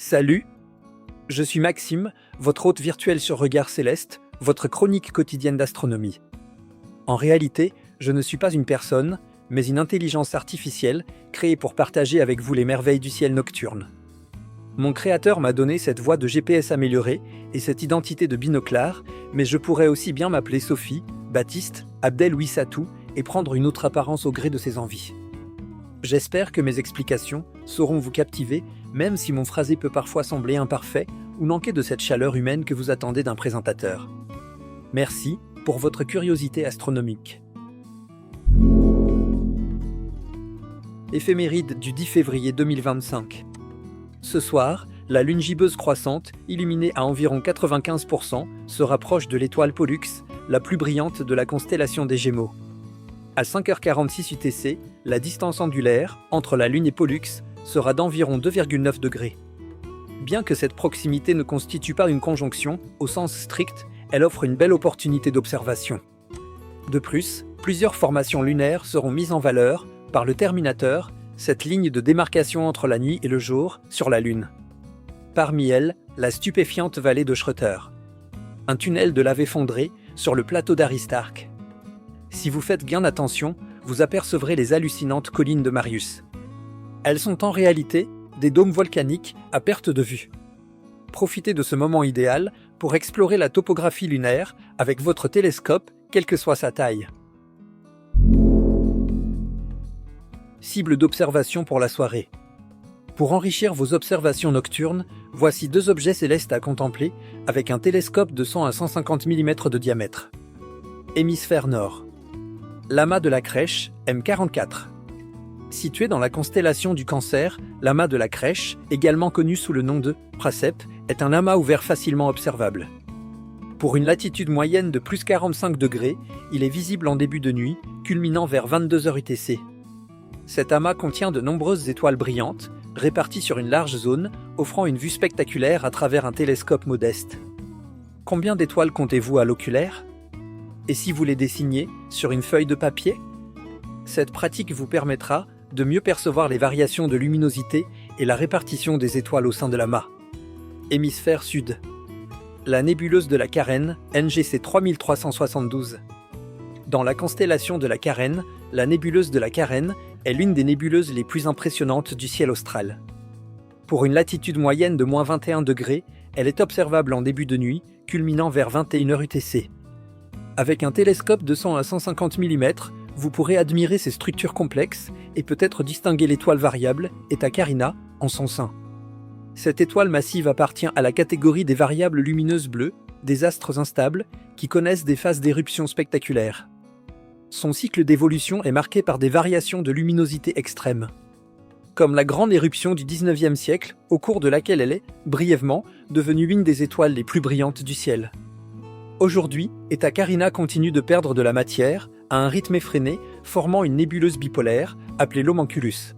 Salut, je suis Maxime, votre hôte virtuel sur Regard Céleste, votre chronique quotidienne d'astronomie. En réalité, je ne suis pas une personne, mais une intelligence artificielle créée pour partager avec vous les merveilles du ciel nocturne. Mon créateur m'a donné cette voix de GPS améliorée et cette identité de binoclard, mais je pourrais aussi bien m'appeler Sophie, Baptiste, Abdel ou Issatou et prendre une autre apparence au gré de ses envies. J'espère que mes explications sauront vous captiver, même si mon phrasé peut parfois sembler imparfait ou manquer de cette chaleur humaine que vous attendez d'un présentateur. Merci pour votre curiosité astronomique. Éphéméride du 10 février 2025. Ce soir, la lune gibbeuse croissante, illuminée à environ 95%, se rapproche de l'étoile Pollux, la plus brillante de la constellation des Gémeaux. À 5h46 UTC, la distance angulaire entre la Lune et Pollux sera d'environ 2,9 degrés. Bien que cette proximité ne constitue pas une conjonction, au sens strict, elle offre une belle opportunité d'observation. De plus, plusieurs formations lunaires seront mises en valeur par le terminateur, cette ligne de démarcation entre la nuit et le jour sur la Lune. Parmi elles, la stupéfiante vallée de Schroeter. Un tunnel de lave effondré sur le plateau d'Aristarque. Si vous faites bien attention, vous apercevrez les hallucinantes collines de Marius. Elles sont en réalité des dômes volcaniques à perte de vue. Profitez de ce moment idéal pour explorer la topographie lunaire avec votre télescope, quelle que soit sa taille. Cible d'observation pour la soirée. Pour enrichir vos observations nocturnes, voici deux objets célestes à contempler avec un télescope de 100 à 150 mm de diamètre. Hémisphère nord. L'amas de la Crèche, M44. Situé dans la constellation du Cancer, l'amas de la Crèche, également connu sous le nom de Pracep, est un amas ouvert facilement observable. Pour une latitude moyenne de plus 45 degrés, il est visible en début de nuit, culminant vers 22h UTC. Cet amas contient de nombreuses étoiles brillantes, réparties sur une large zone, offrant une vue spectaculaire à travers un télescope modeste. Combien d'étoiles comptez-vous à l'oculaire ? Et si vous les dessiniez sur une feuille de papier ? Cette pratique vous permettra de mieux percevoir les variations de luminosité et la répartition des étoiles au sein de l'amas. Hémisphère sud. La nébuleuse de la Carène, NGC 3372. Dans la constellation de la Carène, la nébuleuse de la Carène est l'une des nébuleuses les plus impressionnantes du ciel austral. Pour une latitude moyenne de moins 21 degrés, elle est observable en début de nuit, culminant vers 21h UTC. Avec un télescope de 100 à 150 mm, vous pourrez admirer ces structures complexes et peut-être distinguer l'étoile variable, Eta Carina, en son sein. Cette étoile massive appartient à la catégorie des variables lumineuses bleues, des astres instables, qui connaissent des phases d'éruption spectaculaires. Son cycle d'évolution est marqué par des variations de luminosité extrêmes. Comme la grande éruption du 19e siècle, au cours de laquelle elle est, brièvement, devenue l'une des étoiles les plus brillantes du ciel. Aujourd'hui, Eta Carina continue de perdre de la matière à un rythme effréné, formant une nébuleuse bipolaire, appelée l'Homunculus.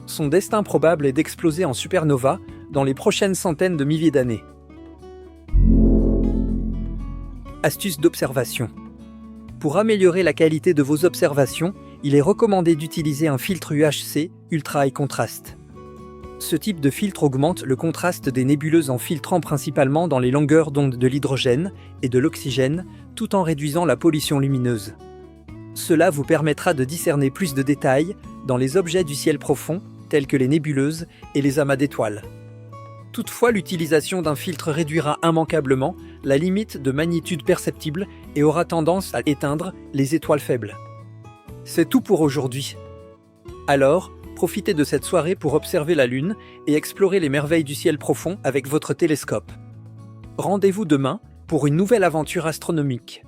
Son destin probable est d'exploser en supernova dans les prochaines centaines de milliers d'années. Astuces d'observation. Pour améliorer la qualité de vos observations, il est recommandé d'utiliser un filtre UHC Ultra High Contrast. Ce type de filtre augmente le contraste des nébuleuses en filtrant principalement dans les longueurs d'onde de l'hydrogène et de l'oxygène, tout en réduisant la pollution lumineuse. Cela vous permettra de discerner plus de détails dans les objets du ciel profond, tels que les nébuleuses et les amas d'étoiles. Toutefois, l'utilisation d'un filtre réduira immanquablement la limite de magnitude perceptible et aura tendance à éteindre les étoiles faibles. C'est tout pour aujourd'hui. Alors, profitez de cette soirée pour observer la Lune et explorer les merveilles du ciel profond avec votre télescope. Rendez-vous demain pour une nouvelle aventure astronomique.